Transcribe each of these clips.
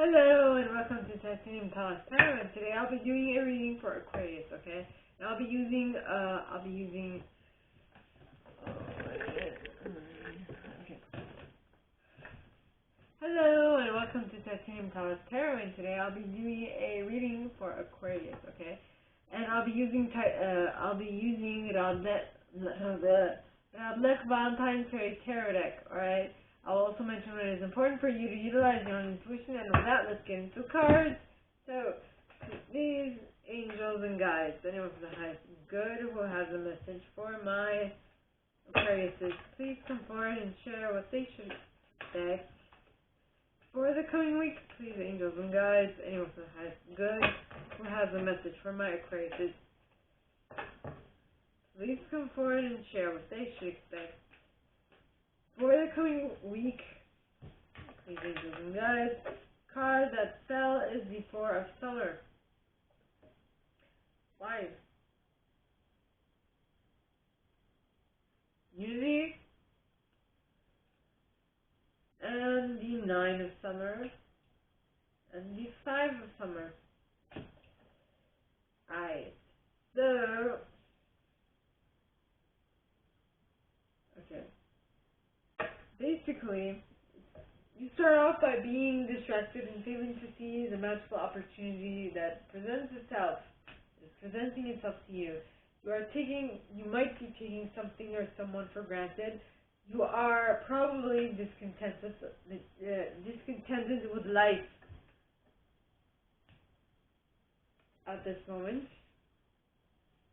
Hello and welcome to Titanium Talks Tarot, and today I'll be doing a reading for Aquarius, okay? And I'll be using, Hello and welcome to Titanium Talks Tarot, and today I'll be doing a reading for Aquarius, okay? And I'll be using, Radleigh Valentine Tarot deck, alright? I'll also mention when it is important for you to utilize your own intuition, and with that, let's get into cards. So, these angels and guides, anyone from the highest good who has a message for my Aquariuses, please come forward and share what they should expect for the coming week. Please, angels and guides, anyone from the highest good who has a message for my Aquariuses, please come forward and share what they should expect for the coming week. Please, angels and guides. Card that fell is the Four of Summer. Why? Unity. And the Nine of Summer. And the Five of Summer. Alright. So, okay. Basically, you start off by being distracted and failing to see the magical opportunity that presents itself. It's presenting itself to you. You might be taking something or someone for granted. You are probably discontented with life at this moment,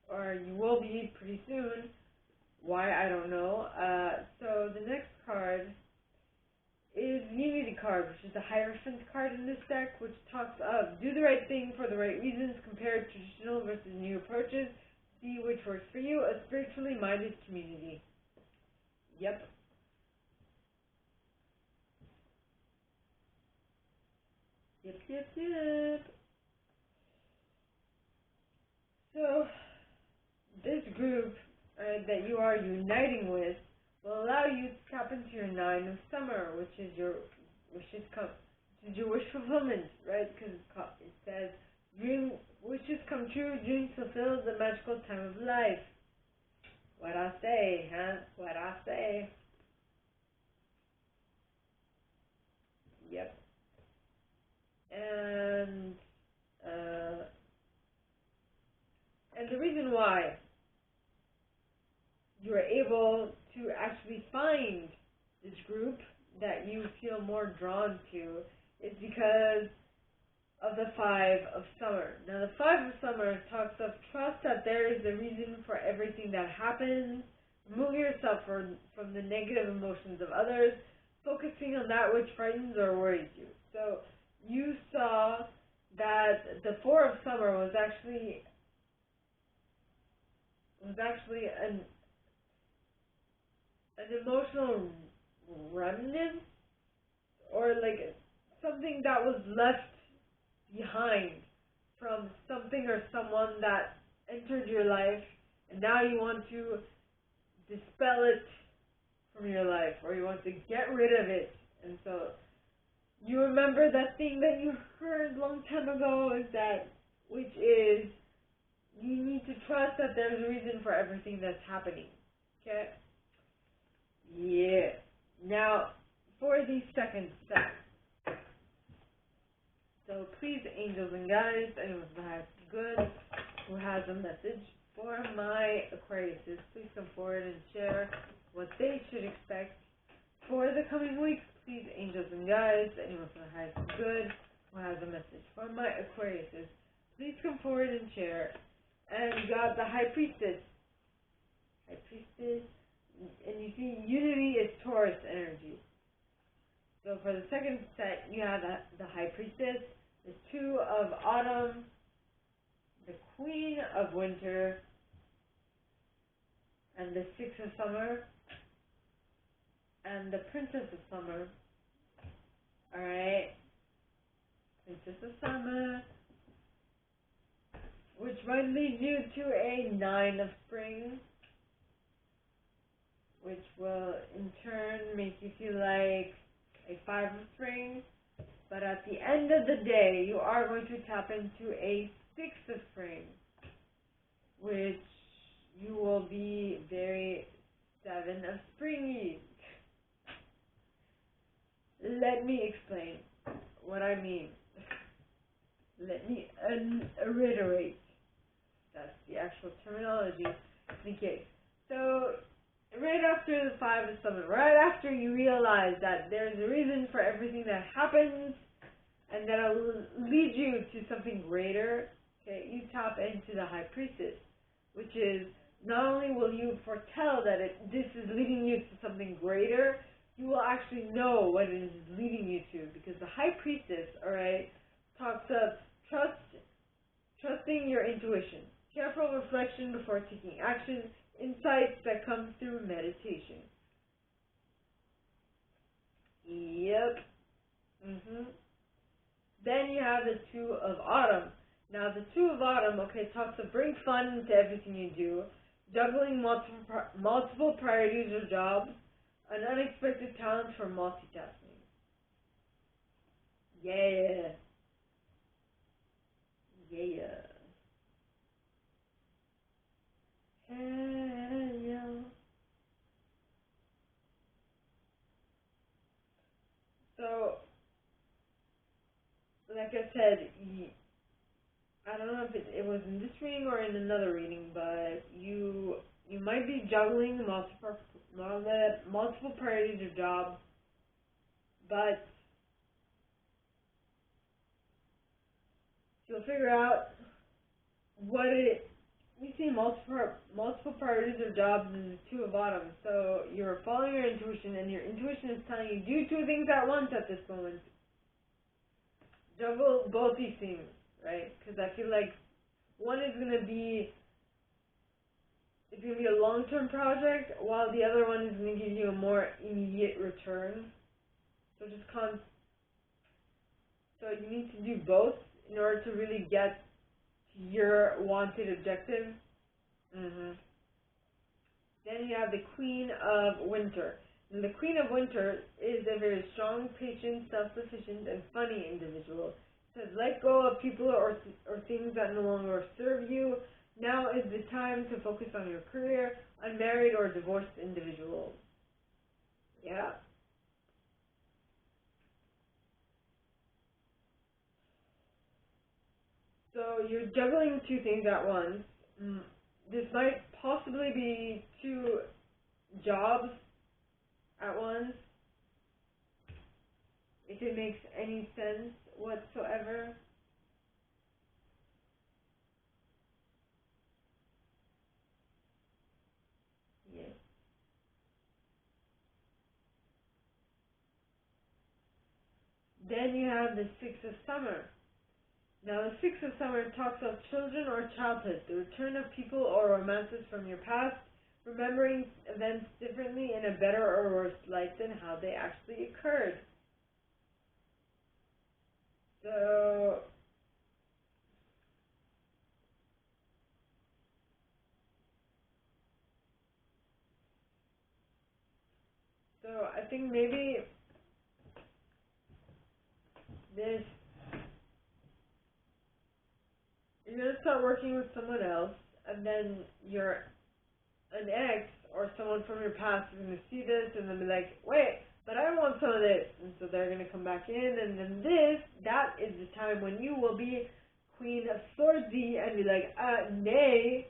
or you will be pretty soon. Why, I don't know. So the next card is the Unity card, which is the Hierophant card in this deck, which talks of do the right thing for the right reasons, compare traditional versus new approaches, see which works for you, a spiritually minded community. Yep. Yep. So, this group that you are uniting with will allow you to tap into your Nine of Summer, which is your wish fulfillment, right? Because it says, wishes come true, dreams fulfilled, the magical time of life. What I say, huh? What I say. Yep. And the reason why you are able to actually find this group that you feel more drawn to is because of the Five of Summer. Now, the Five of Summer talks of trust that there is a reason for everything that happens. Remove yourself from the negative emotions of others, focusing on that which frightens or worries you. So, you saw that the Four of Summer was actually an emotional remnant, or like something that was left behind from something or someone that entered your life, and now you want to dispel it from your life, or you want to get rid of it. And so you remember that thing that you heard a long time ago, which is you need to trust that there's a reason for everything that's happening. Okay? Yeah. Now, for the second step. So please, angels and guides, anyone who has good, who has a message for my Aquariuses, please come forward and share what they should expect for the coming weeks. Please, angels and guides, anyone who has good, who has a message for my Aquariuses, please come forward and share. And you got the High Priestess. And you see, Unity is Taurus energy. So for the second set, you have the High Priestess, the Two of Autumn, the Queen of Winter, and the Six of Summer, and the Princess of Summer. Alright? Princess of Summer, which might lead you to a Nine of Spring, which will in turn make you feel like a Five of Spring, But at the end of the day, you are going to tap into a 6 of spring, which you will be very 7 of springy. Let me explain what I mean. Let me reiterate. That's the actual terminology. Okay, so right after the 5 of Summit, right after you realize that there's a reason for everything that happens and that will lead you to something greater, okay, you tap into the High Priestess, which is not only will you foretell that this is leading you to something greater, you will actually know what it is leading you to, because the High Priestess, alright, talks of trusting your intuition, careful reflection before taking action, insights that come through meditation. Yep. Then you have the 2 of Autumn. Now the 2 of Autumn, okay, talks of bring fun into everything you do, juggling multiple priorities or jobs, an unexpected talent for multitasking. Yeah. Hell yeah. So, like I said, I don't know if it was in this reading or in another reading, but you might be juggling multiple priorities or jobs, but you'll figure out what you see multiple priorities or jobs is the 2 of Autumn. So you're following your intuition, and your intuition is telling you do 2 things at once at this moment. Juggle both these things, right? Because I feel like one is going to be a long-term project, while the other one is going to give you a more immediate return. So so you need to do both in order to really get to your wanted objective. Then you have the Queen of Winter. And the Queen of Winter is a very strong, patient, self-sufficient, and funny individual. It says, let go of people or things that no longer serve you. Now is the time to focus on your career, unmarried or divorced individuals. Yeah. So you're juggling 2 things at once. This might possibly be 2 jobs at once, if it makes any sense whatsoever. Yes. Then you have the 6 of Summer. Now the 6 of Summer talks of children or childhood, the return of people or romances from your past, remembering events differently in a better or worse light than how they actually occurred. So I think maybe you're going to start working with someone else, and then an ex or someone from your past is going to see this and then be like, wait, but I want some of this. And so they're going to come back in, and then that is the time when you will be Queen of Swordsy and be like, nay,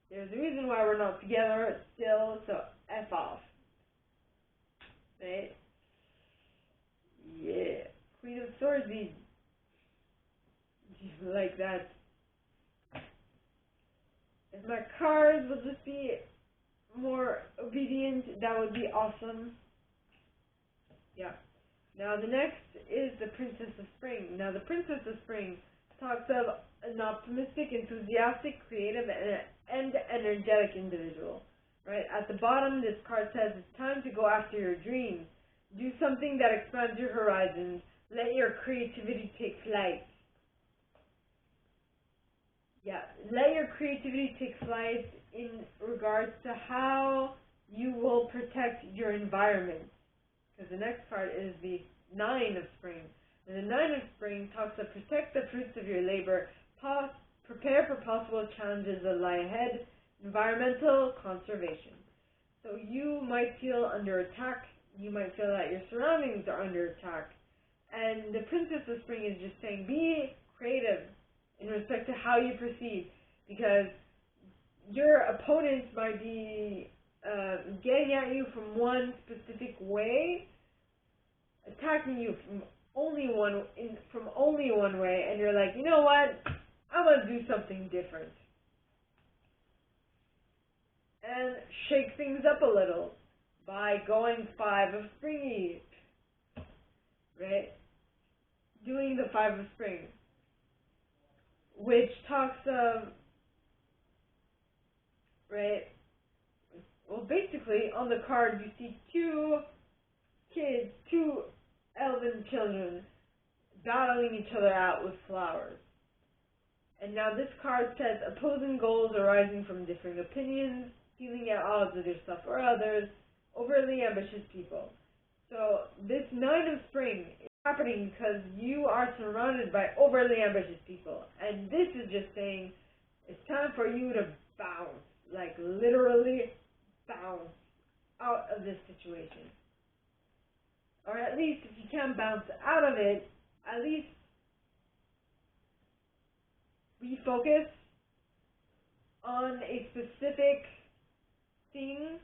there's a reason why we're not together still, so F off. Right? Yeah. Queen of Swordsy. Like that. If my cards will just be more obedient, that would be awesome. Yeah. Now the next is the Princess of Spring. Now the Princess of Spring talks of an optimistic, enthusiastic, creative, and energetic individual. Right? At the bottom, this card says it's time to go after your dreams. Do something that expands your horizons. Let your creativity take flight. Yeah, let your creativity take flight in regards to how you will protect your environment. Because the next card is the 9 of Spring. And the Nine of Spring talks of protect the fruits of your labor, prepare for possible challenges that lie ahead, environmental conservation. So you might feel under attack, you might feel that your surroundings are under attack. And the Princess of Spring is just saying, be creative in respect to how you proceed, because your opponents might be getting at you from one specific way, attacking you from only one way, and you're like, you know what, I'm going to do something different. And shake things up a little by going Five of Springy, right? Doing the Five of Spring, which talks of, right, well, basically, on the card, you see two elven children battling each other out with flowers. And now this card says, opposing goals arising from differing opinions, feeling at odds with yourself or others, overly ambitious people. So this Nine of Spring is happening because you are surrounded by overly ambitious people. And this is just saying, it's time for you to bounce, like literally bounce out of this situation. Or at least, if you can't bounce out of it, at least refocus on a specific thing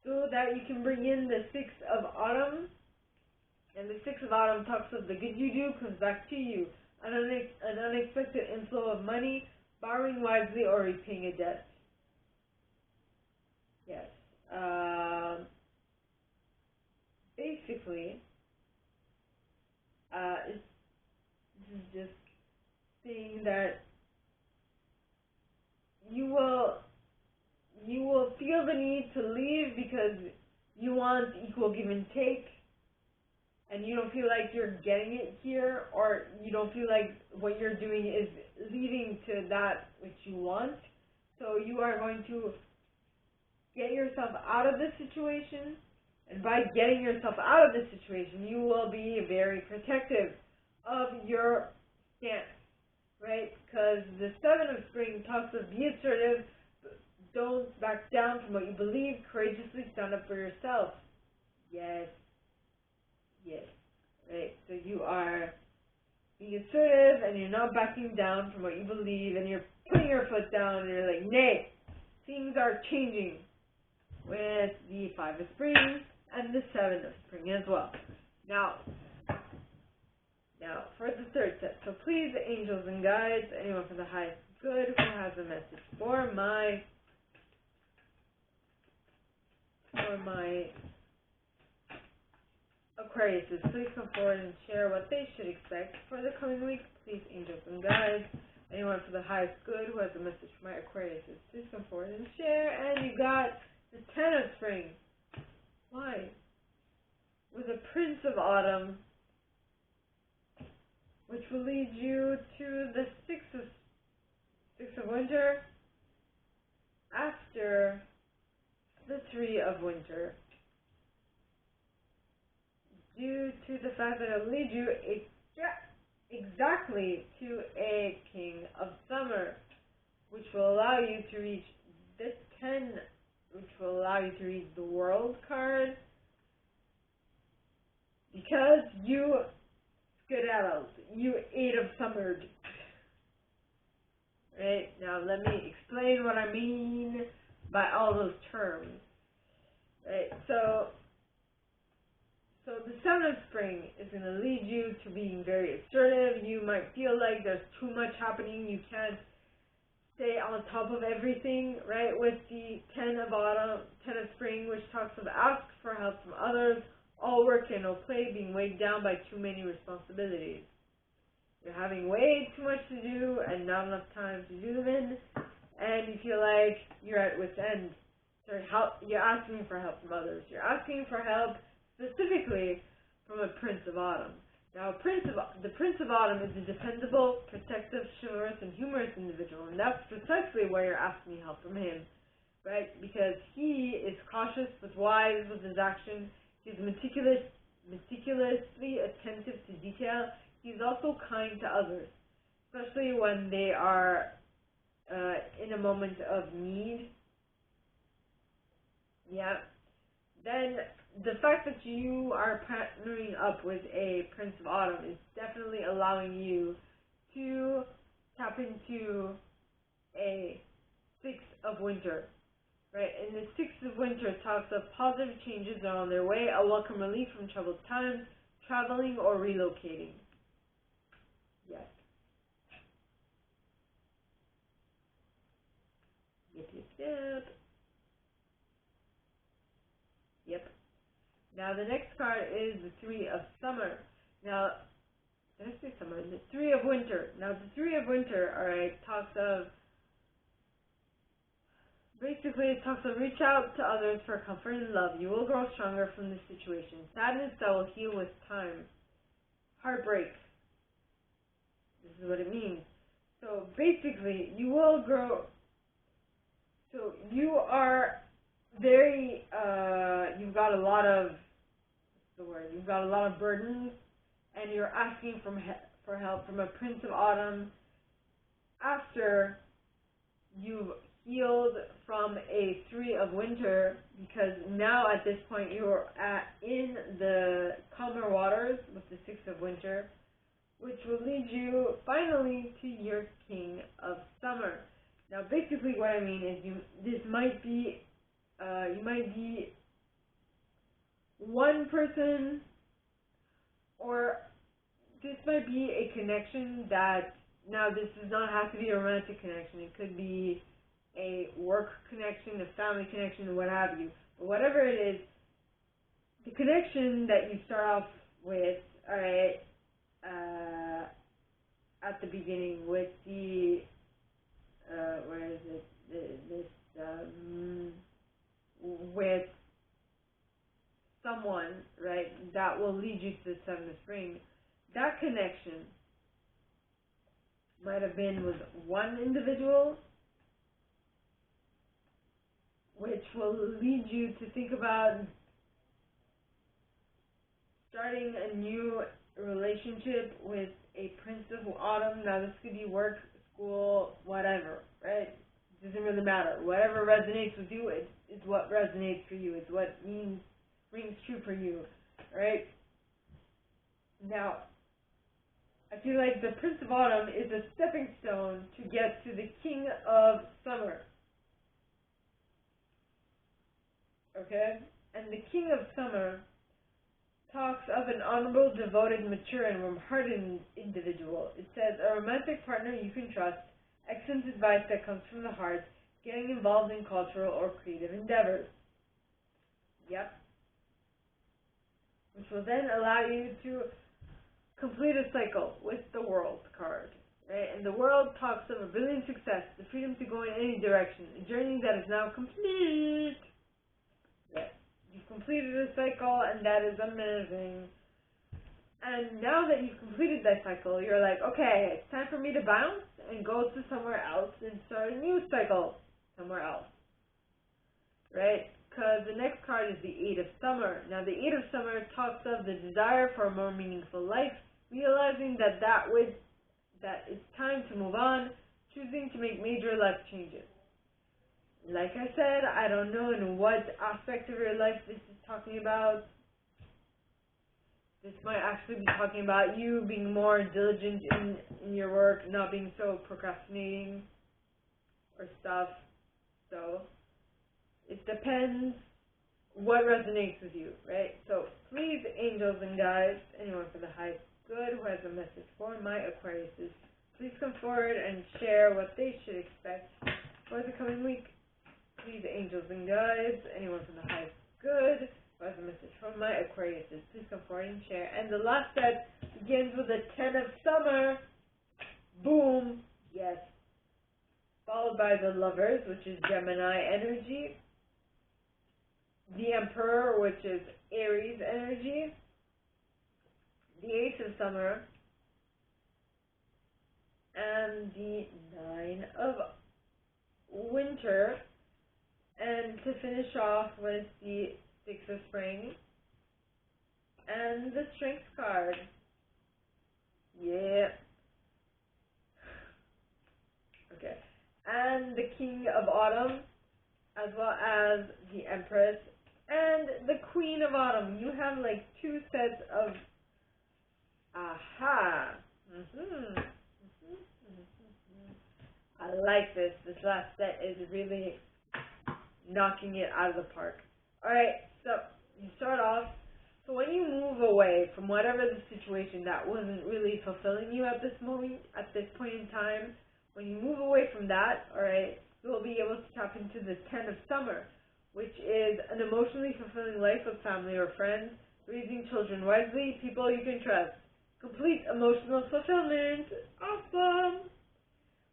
so that you can bring in the Six of Autumn. And the Six of Autumn talks of the good you do comes back to you. An unexpected inflow of money, borrowing wisely, or repaying a debt. Yes. Basically, this is just saying that you will feel the need to leave because you want equal give and take, and you don't feel like you're getting it here, or you don't feel like what you're doing is leading to that which you want. So you are going to get yourself out of this situation, and by getting yourself out of this situation, you will be very protective of your stance, right? Because the Seven of Spring talks of be assertive, don't back down from what you believe, courageously stand up for yourself. Yes, right? So you are being assertive, and you're not backing down from what you believe, and you're putting your foot down, and you're like, nay, things are changing with the Five of Spring and the Seven of Spring as well. Now for the third set. So please, angels and guides, anyone for the highest good who has a message for my Aquariuses, please come forward and share what they should expect for the coming week. Please, angels and guides, anyone for the highest good who has a message for my Aquariuses, please come forward and share. And you got the Ten of Spring. Why? With a Prince of Autumn, which will lead you to the Six of Winter after the Three of Winter, due to the fact that it will lead you exactly to a King of Summer, which will allow you to reach the 10, which will allow you to read the World card, because you skedaddled, you Eight of Summered. Right, now let me explain what I mean by all those terms. Right, so the Seven of Spring is going to lead you to being very assertive. You might feel like there's too much happening. You can't stay on top of everything, right? With the Ten of Spring, which talks of ask for help from others, all work and no play, being weighed down by too many responsibilities. You're having way too much to do and not enough time to do them in, and you feel like you're at wit's end. So you're asking for help from others. You're asking for help specifically from a Prince of Autumn. Now, the Prince of Autumn is a dependable, protective, chivalrous, and humorous individual, and that's precisely why you're asking help from him, right? Because he is cautious but wise with his actions. He's meticulous meticulously attentive to detail. He's also kind to others, especially when they are in a moment of need. Yeah. Then the fact that you are partnering up with a Prince of Autumn is definitely allowing you to tap into a Six of Winter, right? And the Six of Winter talks of positive changes are on their way, a welcome relief from troubled times, traveling or relocating. Yes. Yep. Yep. Now the next card is the Three of Summer. Now, did I say summer? The Three of Winter. Now the Three of Winter, alright, talks of, basically it talks of reach out to others for comfort and love. You will grow stronger from this situation. Sadness that will heal with time. Heartbreak. This is what it means. So basically, you will grow. So you are very, you've got a lot of, you've got a lot of burdens, and you're asking for help from a Prince of Autumn after you've healed from a Three of Winter, because now at this point you're in the calmer waters with the Six of Winter, which will lead you finally to your King of Summer. Now basically what I mean is this might be, you might be one person, or this might be a connection that, now this does not have to be a romantic connection, it could be a work connection, a family connection, what have you. But whatever it is, the connection that you start off with, alright, at the beginning with the, where is it, with someone, right, that will lead you to the Seven of Spring, that connection might have been with one individual, which will lead you to think about starting a new relationship with a Prince of Autumn. Now this could be work, school, whatever, right? It doesn't really matter. Whatever resonates with you is what resonates for you. It's what rings true for you, right? Now, I feel like the Prince of Autumn is a stepping stone to get to the King of Summer. Okay? And the King of Summer talks of an honorable, devoted, mature, and warm-hearted individual. It says, a romantic partner you can trust, excellent advice that comes from the heart, getting involved in cultural or creative endeavors. Yep. Which will then allow you to complete a cycle with the World card. Right? And the World talks of a brilliant success, the freedom to go in any direction, a journey that is now complete. Yes. You've completed a cycle, and that is amazing. And now that you've completed that cycle, you're like, okay, it's time for me to bounce and go to somewhere else and start a new cycle somewhere else. Right? Because the next card is the Eight of Summer. Now, the Eight of Summer talks of the desire for a more meaningful life, realizing that it's time to move on, choosing to make major life changes. Like I said, I don't know in what aspect of your life this is talking about. This might actually be talking about you being more diligent in your work, not being so procrastinating or stuff. So, it depends what resonates with you, right? So, please, angels and guides, anyone for the highest good who has a message for my Aquariuses, please come forward and share what they should expect for the coming week. Please, angels and guides, anyone from the highest good who has a message from my Aquariuses, please come forward and share. And the last set begins with the Ten of Summer. Boom. Yes. Followed by the Lovers, which is Gemini energy. The Emperor, which is Aries energy. The Ace of Summer. And the Nine of Winter. And to finish off with the Six of Spring. and the Strength card. Yeah. Okay. And the King of Autumn, as well as the Empress, and the Queen of Autumn. You have like two sets of aha. I like this. This last set is really knocking it out of the park. Alright, so you start off. So when you move away from whatever the situation that wasn't really fulfilling you at this moment, at this point in time, when you move away from that, alright, you'll be able to tap into the 10 of Summer, which is an emotionally fulfilling life with family or friends, raising children wisely, people you can trust, complete emotional fulfillment, awesome,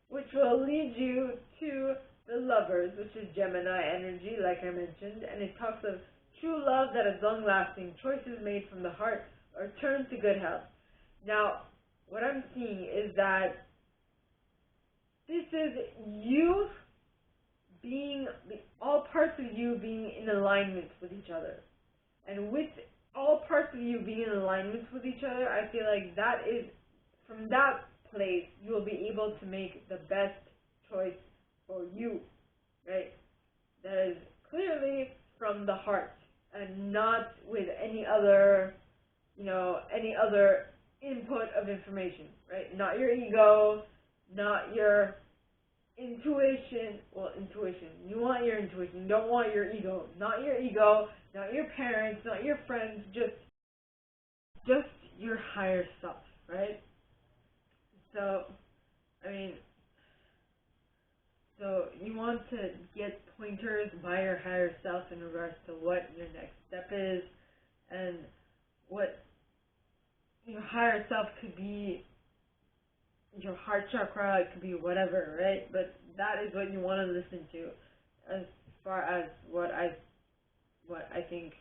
which will lead you to the Lovers, which is Gemini energy, like I mentioned, and it talks of true love that is long-lasting, choices made from the heart, or turn to good health. Now, what I'm seeing is that this is you being, all parts of you being in alignment with each other. And with all parts of you being in alignment with each other, I feel like that is, from that place, you will be able to make the best choice for you, right? That is clearly from the heart and not with any other, any other input of information, right? Not your ego, not your intuition. Well, intuition. You want your intuition. You don't want your ego. Not your ego, not your parents, not your friends, just your higher self, right? So, so you want to get pointers by your higher self in regards to what your next step is, and what your higher self could be, your heart chakra, it could be whatever, right? But that is what you want to listen to, as far as what I think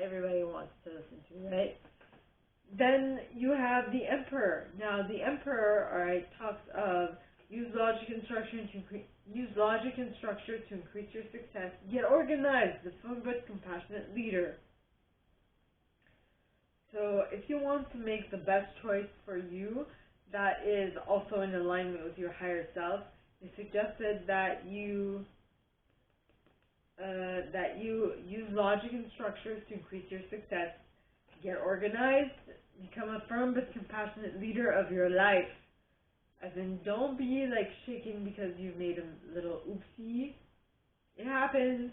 everybody wants to listen to, right? Then you have the Emperor. Now the Emperor, alright, talks of use logic and structure to increase your success. Get organized, the firm but compassionate leader. So if you want to make the best choice for you, that is also in alignment with your higher self, it's suggested that you use logic and structures to increase your success. Get organized, become a firm but compassionate leader of your life. As in, don't be like shaken because you've made a little oopsie. It happens.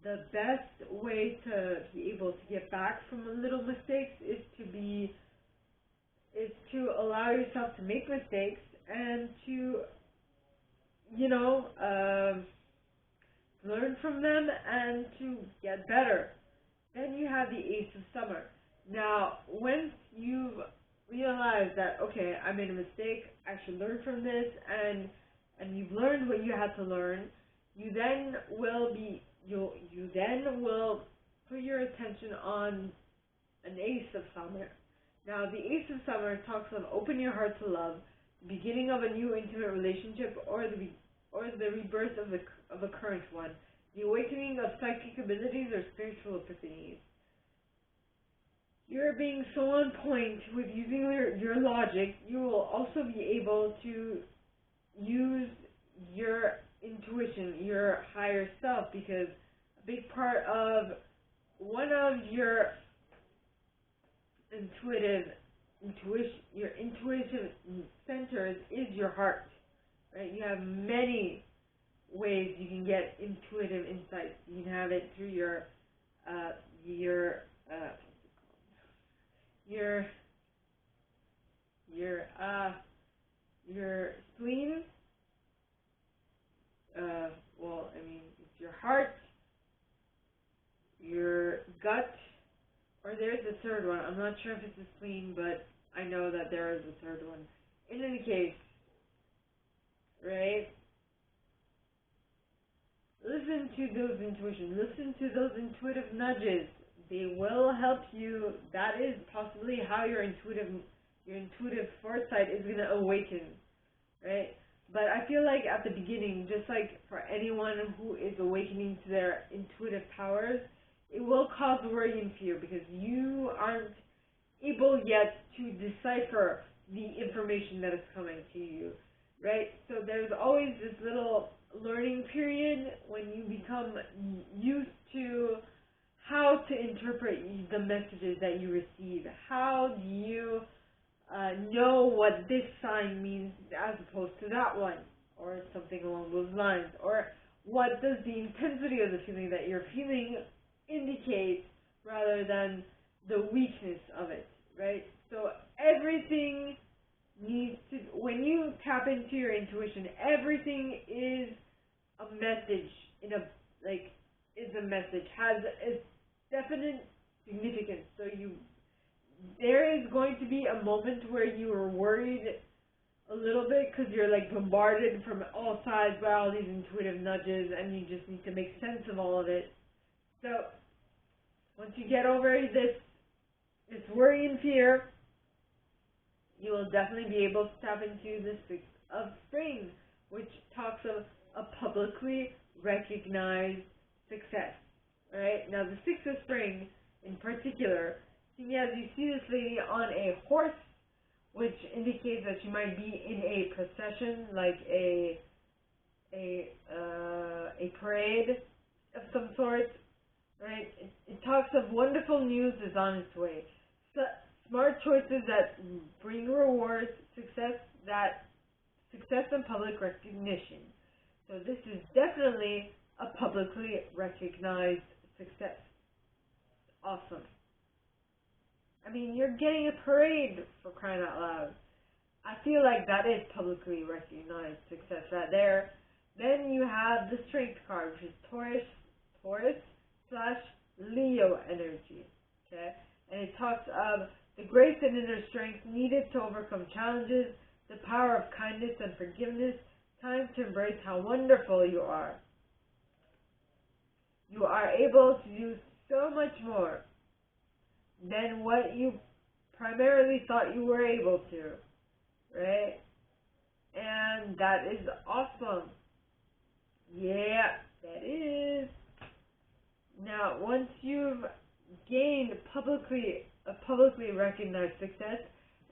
The best way to be able to get back from little mistakes is to allow yourself to make mistakes and to, learn from them and to get better. Then you have the Ace of Summer. Now, once you've realized that, okay, I made a mistake, I should learn from this, and you've learned what you had to learn, you then will put your attention on an Ace of Summer. Now, the Ace of Summer talks of open your heart to love, the beginning of a new intimate relationship, or the rebirth of a current one, the awakening of psychic abilities or spiritual epiphanies. You're being so on point with using your logic, you will also be able to use your intuition, your higher self, because a big part of one of your intuitive centers is your heart, right? You have many ways you can get intuitive insights. You can have it through your spleen. It's your heart, your gut, or there's a third one. I'm not sure if it's the spleen, but I know that there is a third one. In any case, right? Listen to those intuitions. Listen to those intuitive nudges. They will help you. That is possibly how your intuitive foresight is going to awaken, right? But I feel like at the beginning, just like for anyone who is awakening to their intuitive powers, it will cause worry and fear because you aren't able yet to decipher the information that is coming to you, right? So there's always this little learning period when you become used to how to interpret the messages that you receive. How do you know what this sign means as opposed to that one, or something along those lines, or what does the intensity of the feeling that you're feeling indicate rather than the weakness of it, right? So everything needs to, when you tap into your intuition, everything is a message is a message, has a definite significance. So there is going to be a moment where you are worried a little bit because you're bombarded from all sides by all these intuitive nudges, and you just need to make sense of all of it. So once you get over this worry and fear, you will definitely be able to tap into the Six of Spring, which talks of a publicly recognized success. Right? Now, the Six of Spring in particular, as you see this lady on a horse, which indicates that she might be in a procession, like a parade of some sort. Right? It talks of wonderful news is on its way. So, smart choices that bring rewards, success and public recognition. So this is definitely a publicly recognized success. Awesome. I mean, you're getting a parade, for crying out loud. I feel like that is publicly recognized success right there. Then you have the Strength card, which is Taurus/Leo energy. Okay? And it talks of the grace and inner strength needed to overcome challenges, the power of kindness and forgiveness, time to embrace how wonderful you are. You are able to do so much more than what you primarily thought you were able to, right? And that is awesome. Yeah, that is. Now, once you've gained a publicly recognized success,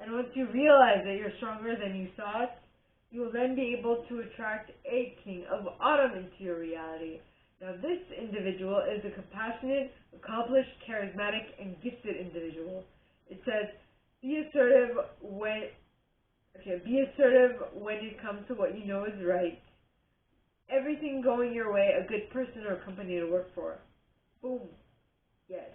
and once you realize that you're stronger than you thought, you will then be able to attract a King of Autumn into your reality. Now, this individual is a compassionate, accomplished, charismatic, and gifted individual. It says, be assertive when it comes to what you know is right. Everything going your way, a good person or company to work for. Boom. Yes.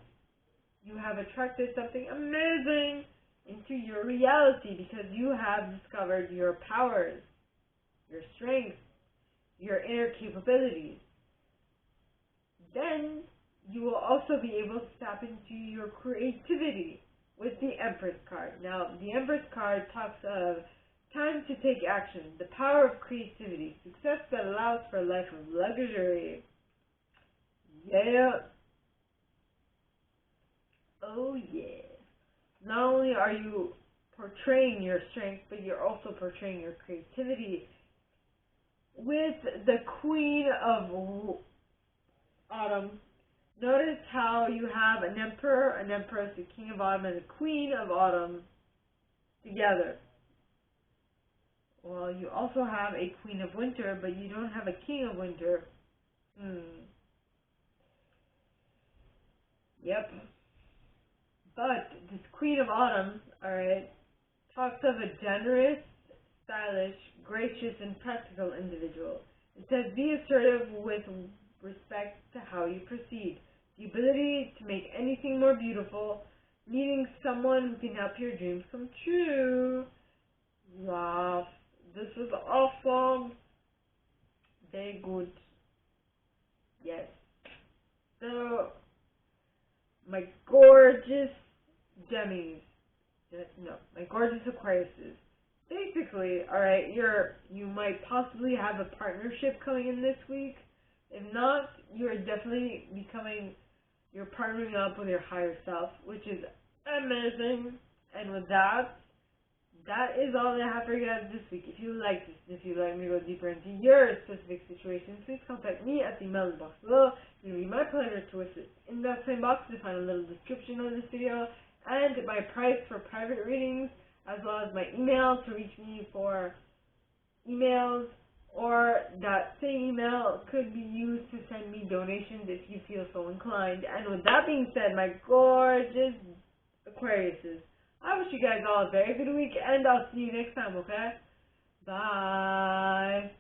You have attracted something amazing into your reality because you have discovered your powers, your strengths, your inner capabilities. Then you will also be able to tap into your creativity with the Empress card. Now, the Empress card talks of time to take action, the power of creativity, success that allows for a life of luxury. Yeah. Oh yeah. Not only are you portraying your strength, but you're also portraying your creativity with the Queen of Autumn. Notice how you have an Emperor, an Empress, a King of Autumn, and a Queen of Autumn together. Well, you also have a Queen of Winter, but you don't have a King of Winter. Yep. But this Queen of Autumn, alright, talks of a generous, stylish, gracious, and practical individual. It says, be assertive with respect to how you proceed. The ability to make anything more beautiful, needing someone who can help your dreams come true. Wow, this is awesome. Very good. Yes. So, my gorgeous Gemmies, my gorgeous Aquariuses. Basically, alright, you might possibly have a partnership coming in this week. If not, you're definitely you're partnering up with your higher self, which is amazing. And with that, that is all that I have for you guys this week. If you like this, if you'd like me to go deeper into your specific situation, please contact me at the email box below. It will be my pleasure to assist. In that same box, you'll find a little description of this video and my price for private readings, as well as my email to reach me for emails, or that same email could be used to send me donations if you feel so inclined. And with that being said, my gorgeous Aquariuses, I wish you guys all a very good week, and I'll see you next time, okay? Bye!